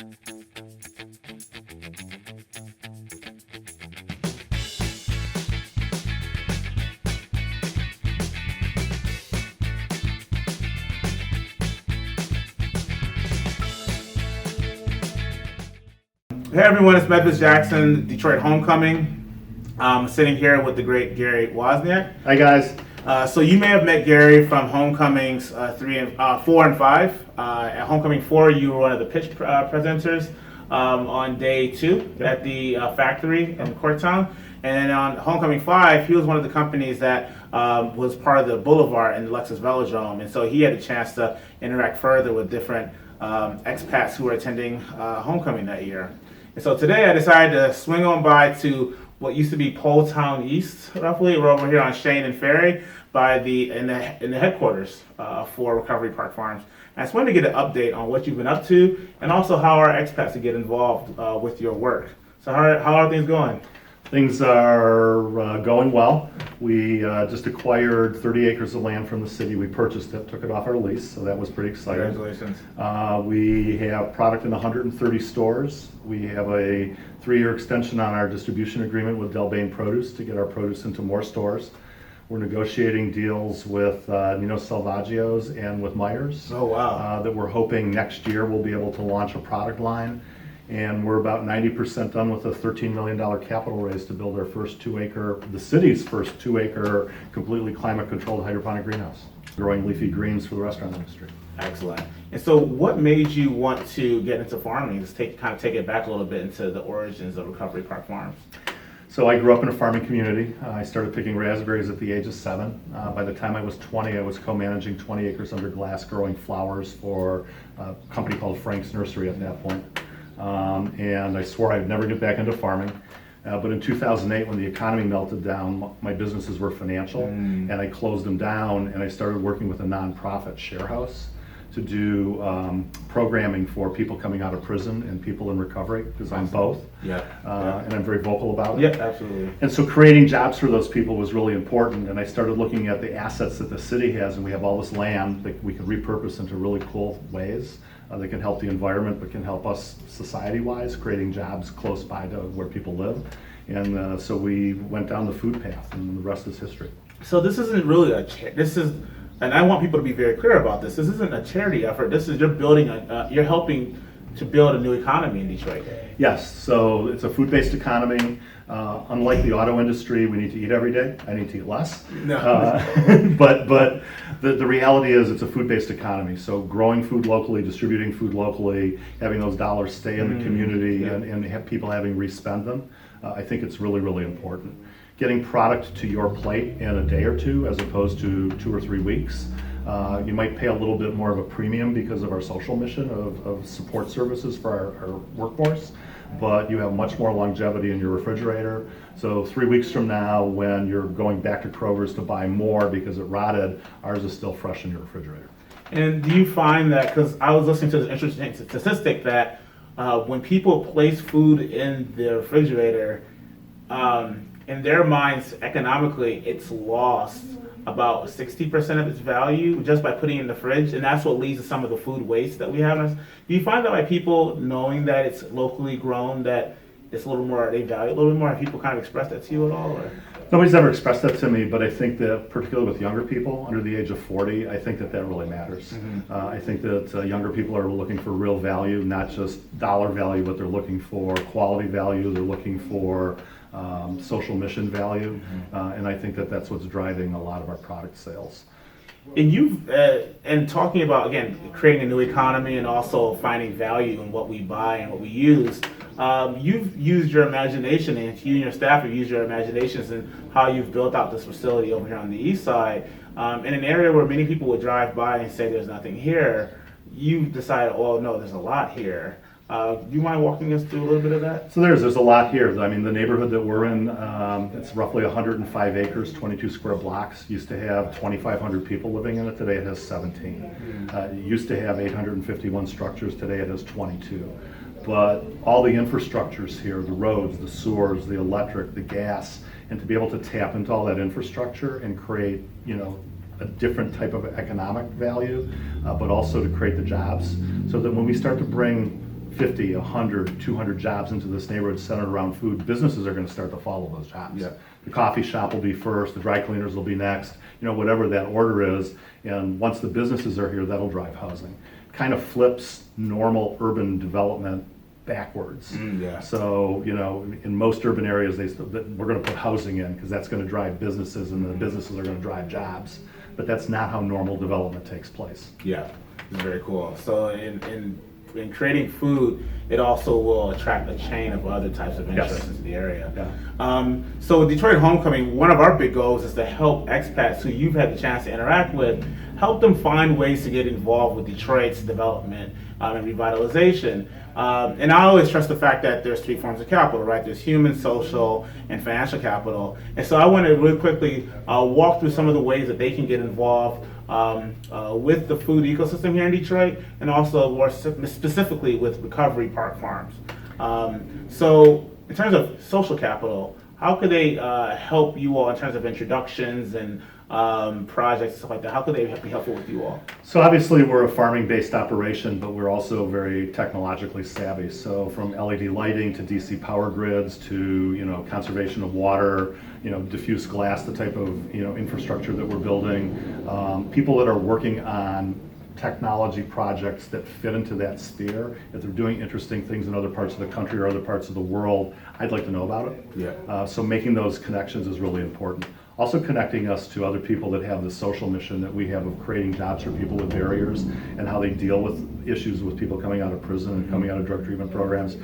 Hey everyone, it's Memphis Jackson, Detroit Homecoming. I'm sitting here with the great Gary Wozniak. Hi guys. So you may have met Gary from Homecomings 4 and 5. At Homecoming 4, you were one of the pitch presenters on day 2 at the factory in Corktown. And then on Homecoming 5, he was one of the companies that was part of the Boulevard in the Lexus Velodrome. And so he had a chance to interact further with different expats who were attending Homecoming that year. And so today I decided to swing on by to what used to be Pole Town East, roughly. We're over here on Chene and Ferry in the headquarters for RecoveryPark Farms. And I just wanted to get an update on what you've been up to and also how our expats to get involved with your work. So how are things going? Things are going well. We just acquired 30 acres of land from the city. We purchased it, took it off our lease, so that was pretty exciting. Congratulations. We have product in 130 stores. We have a 3-year extension on our distribution agreement with Delbane Produce to get our produce into more stores. We're negotiating deals with Nino Salvaggio's and with Myers. Oh, wow. That we're hoping next year we'll be able to launch a product line. And we're about 90% done with a $13 million capital raise to build our the city's first 2-acre, completely climate-controlled hydroponic greenhouse, growing leafy greens for the restaurant industry. Excellent. And so what made you want to get into farming? Let's take it back a little bit into the origins of RecoveryPark Farms. So I grew up in a farming community. I started picking raspberries at the age of 7. By the time I was 20, I was co-managing 20 acres under glass, growing flowers for a company called Frank's Nursery at that point. And I swore I'd never get back into farming. But in 2008, when the economy melted down, my businesses were financial, and I closed them down, and I started working with a nonprofit, Share House, to do programming for people coming out of prison and people in recovery, because I'm both. Yeah. And I'm very vocal about it. Yeah, absolutely. And so creating jobs for those people was really important, and I started looking at the assets that the city has, and we have all this land that we can repurpose into really cool ways that can help the environment, but can help us society-wise, creating jobs close by to where people live. And so we went down the food path, and the rest is history. So this isn't really and I want people to be very clear about this. This isn't a charity effort. This is you're helping to build a new economy in Detroit. Yes, so it's a food-based economy. Unlike the auto industry, we need to eat every day. I need to eat less. No. But the reality is it's a food-based economy. So growing food locally, distributing food locally, having those dollars stay in the community and have people having respend them, I think it's really, really important. Getting product to your plate in a day or two as opposed to 2 or 3 weeks. You might pay a little bit more of a premium because of our social mission of support services for our workforce, but you have much more longevity in your refrigerator. So 3 weeks from now, when you're going back to Kroger's to buy more because it rotted, ours is still fresh in your refrigerator. And do you find that, because I was listening to this interesting statistic that when people place food in the refrigerator, in their minds economically, it's lost about 60% of its value just by putting it in the fridge, and that's what leads to some of the food waste that we have. Do you find that by people knowing that it's locally grown, that it's a little more, they value it a little bit more? Have people kind of expressed that to you at all? Or? Nobody's ever expressed that to me, but I think that particularly with younger people under the age of 40, I think that really matters. I think that younger people are looking for real value, not just dollar value, but they're looking for quality value, they're looking for social mission value, and I think that that's what's driving a lot of our product sales. And and talking about, again, creating a new economy and also finding value in what we buy and what we use, you've used your imagination, and you and your staff have used your imaginations in how you've built out this facility over here on the east side. In an area where many people would drive by and say there's nothing here, you've decided, oh no, there's a lot here. Do you mind walking us through a little bit of that? So there's a lot here. I mean, the neighborhood that we're in, it's roughly 105 acres, 22 square blocks. Used to have 2,500 people living in it. Today it has 17. It used to have 851 structures. Today it has 22. But all the infrastructures here, the roads, the sewers, the electric, the gas, and to be able to tap into all that infrastructure and create, a different type of economic value, but also to create the jobs, so that when we start to bring 50, 100, 200 jobs into this neighborhood centered around food, businesses are going to start to follow those jobs. Yeah. The coffee shop will be first, the dry cleaners will be next, whatever that order is. And once the businesses are here, that'll drive housing. Kind of flips normal urban development backwards. Yeah. So, in most urban areas, we're going to put housing in because that's going to drive businesses, and the businesses are going to drive jobs. But that's not how normal development takes place. Yeah, it's very cool. So in creating food, it also will attract a chain of other types of interest Yes. into the area. Yeah. So with Detroit Homecoming, one of our big goals is to help expats who you've had the chance to interact with, help them find ways to get involved with Detroit's development and revitalization. And I always trust the fact that there's three forms of capital, right? There's human, social, and financial capital. And so I want to really quickly walk through some of the ways that they can get involved with the food ecosystem here in Detroit, and also more specifically with RecoveryPark Farms. So in terms of social capital, how could they help you all in terms of introductions and projects, stuff like that? How could they be helpful with you all? So obviously we're a farming-based operation, but we're also very technologically savvy. So from LED lighting to DC power grids to conservation of water, diffuse glass, the type of infrastructure that we're building, people that are working on technology projects that fit into that sphere. If they're doing interesting things in other parts of the country or other parts of the world, I'd like to know about it. Yeah. So making those connections is really important. Also connecting us to other people that have the social mission that we have of creating jobs for people with barriers and how they deal with issues with people coming out of prison and coming out of drug treatment programs,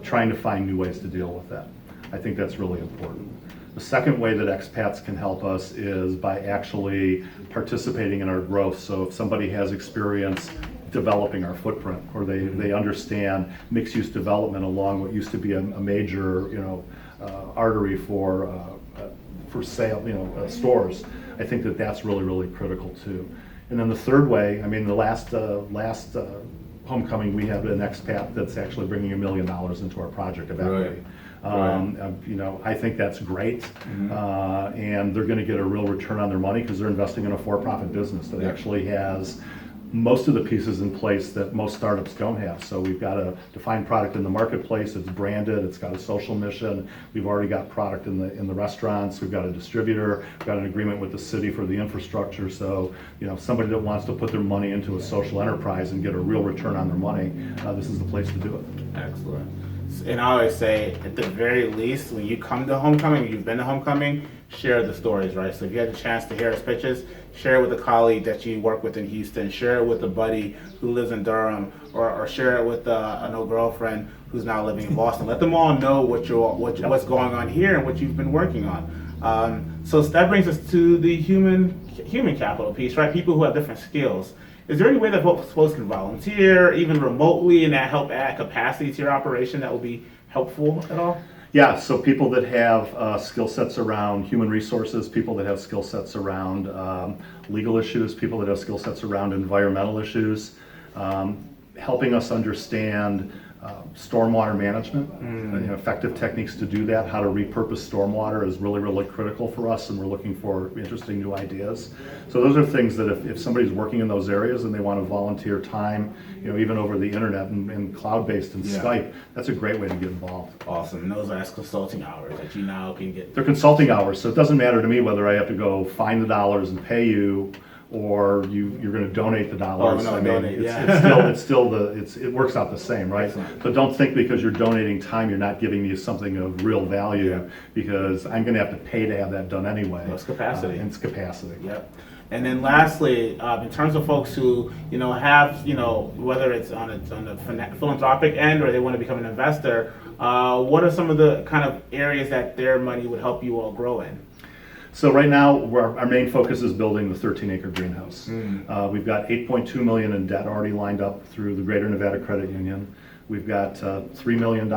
trying to find new ways to deal with that. I think that's really important. The second way that expats can help us is by actually participating in our growth. So if somebody has experience developing our footprint, or they understand mixed-use development along what used to be a major artery for sale, stores, I think that that's really, really critical too. And then the third way, the last homecoming, we have an expat that's actually bringing $1 million into our project of equity. I think that's great, and they're going to get a real return on their money because they're investing in a for-profit business that actually has most of the pieces in place that most startups don't have. So we've got a defined product in the marketplace, it's branded, it's got a social mission, we've already got product in the restaurants, we've got a distributor, we've got an agreement with the city for the infrastructure. So somebody that wants to put their money into a social enterprise and get a real return on their money, this is the place to do it. Excellent. And I always say, at the very least, when you come to homecoming, you've been to homecoming, share the stories, right? So if you had a chance to hear his pitches, share it with a colleague that you work with in Houston, share it with a buddy who lives in Durham, or share it with an old girlfriend who's now living in Boston. Let them all know what's going on here and what you've been working on. So that brings us to the human capital piece, right? People who have different skills. Is there any way that folks can volunteer, even remotely, and that help add capacity to your operation that will be helpful at all? Yeah, so people that have skill sets around human resources, people that have skill sets around legal issues, people that have skill sets around environmental issues, helping us understand stormwater management, effective techniques to do that, how to repurpose stormwater is really, really critical for us, and we're looking for interesting new ideas. So those are things that if somebody's working in those areas and they want to volunteer time, even over the internet and cloud-based and Skype, that's a great way to get involved. Awesome. And those are consulting hours that you now can get. They're consulting hours, so it doesn't matter to me whether I have to go find the dollars and pay you, or you're going to donate the dollars. It works out the same, right? Excellent. So don't think because you're donating time, you're not giving me something of real value, because I'm going to have to pay to have that done anyway. It's capacity. It's capacity. Yep. And then lastly, in terms of folks who have whether it's on a philanthropic end or they want to become an investor, what are some of the kind of areas that their money would help you all grow in? So right now, our main focus is building the 13-acre greenhouse. We've got $8.2 million in debt already lined up through the Greater Nevada Credit Union. We've got $3 million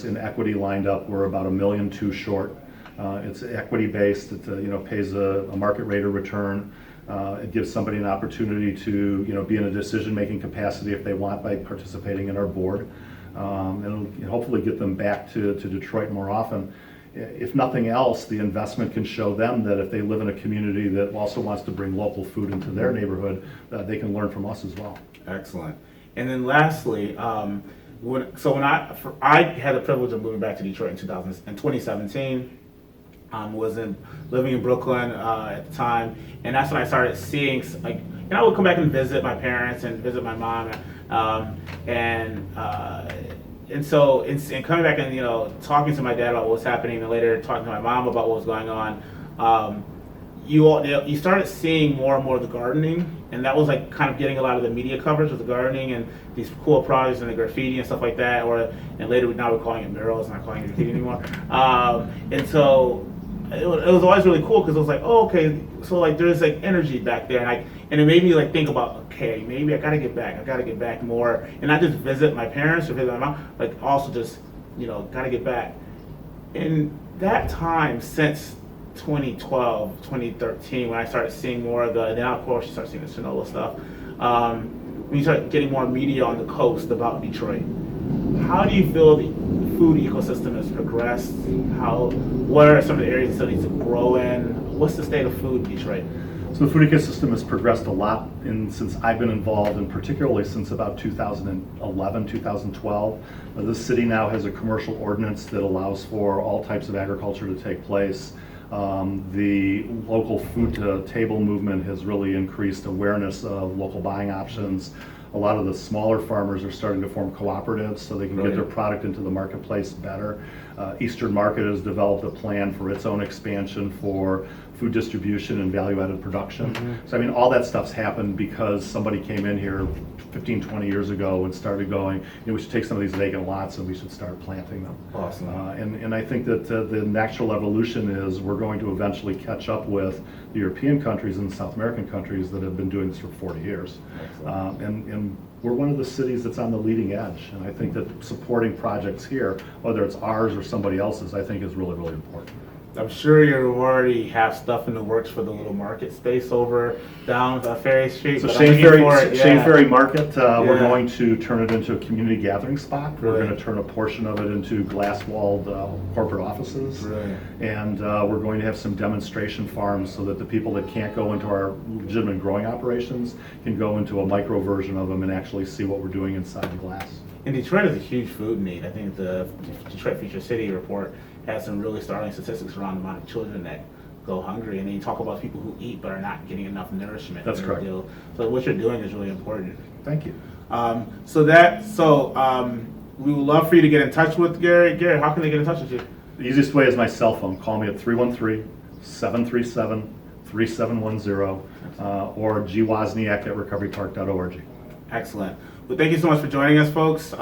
in equity lined up. We're about $1.2 million short. It's equity-based. It pays a market rate of return. It gives somebody an opportunity to be in a decision-making capacity if they want by participating in our board, and it'll hopefully get them back to Detroit more often. If nothing else, the investment can show them that if they live in a community that also wants to bring local food into their neighborhood, they can learn from us as well. Excellent. And then lastly, when I had the privilege of moving back to Detroit in 2017. Was living in Brooklyn at the time, and that's when I started seeing, like, and I would come back and visit my parents and visit my mom, and so in coming back and talking to my dad about what was happening, and later talking to my mom about what was going on, you started seeing more and more of the gardening, and that was like kind of getting a lot of the media coverage with the gardening and these cool projects and the graffiti and stuff like that, and later now we're calling it murals, not calling it graffiti anymore, and so. It was always really cool because it was like, oh, okay, so like there's like energy back there, and it made me like think about, okay, maybe I gotta get back more, and not just visit my parents or visit my mom, like also just gotta get back. In that time since 2012, 2013, when I started seeing more of the, now of course you start seeing the Sonoma stuff, when you start getting more media on the coast about Detroit. How do you feel the food ecosystem has progressed? What are some of the areas it still needs to grow in? What's the state of food in Detroit? So the food ecosystem has progressed a lot since I've been involved, and particularly since about 2011, 2012. This city now has a commercial ordinance that allows for all types of agriculture to take place. The local food to table movement has really increased awareness of local buying options. A lot of the smaller farmers are starting to form cooperatives so they can get their product into the marketplace better. Eastern Market has developed a plan for its own expansion for food distribution and value-added production. Mm-hmm. So I mean, all that stuff's happened because somebody came in here 15, 20 years ago and started going, we should take some of these vacant lots and we should start planting them. Awesome. And I think that the natural evolution is we're going to eventually catch up with the European countries and South American countries that have been doing this for 40 years. And we're one of the cities that's on the leading edge. And I think that supporting projects here, whether it's ours or somebody else's, I think is really, really important. I'm sure you already have stuff in the works for the little market space over down Ferry Street. So Chene Ferry Market, we're going to turn it into a community gathering spot. We're going to turn a portion of it into glass-walled corporate offices. Right. And we're going to have some demonstration farms so that the people that can't go into our legitimate growing operations can go into a micro version of them and actually see what we're doing inside the glass. And Detroit is a huge food need. I think the Detroit Future City report has some really startling statistics around the amount of children that go hungry, and then you talk about people who eat but are not getting enough nourishment. That's correct. So what you're doing is really important. Thank you. We would love for you to get in touch with Gary. Gary, how can they get in touch with you? The easiest way is my cell phone. Call me at 313-737-3710 or Wozniak at RecoveryPark.org. Excellent. Well, thank you so much for joining us, folks.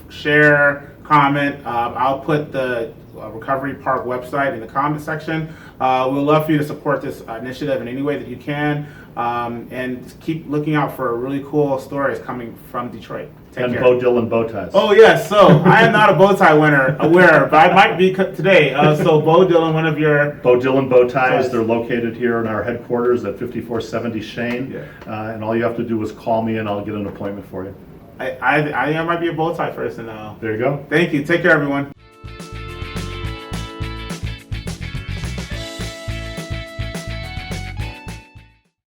Share, comment. I'll put the Recovery Park website in the comment section. We'd love for you to support this initiative in any way that you can, and keep looking out for really cool stories coming from Detroit. Take care. Bo Dillon bow ties. Oh yes, so I am not a bow tie wearer, but I might be today. So Bo Dillon, one of your Bo Dillon bow ties. They're located here in our headquarters at 5470 Chene, and all you have to do is call me and I'll get an appointment for you. I might be a bow tie person now. There you go. Thank you. Take care, everyone.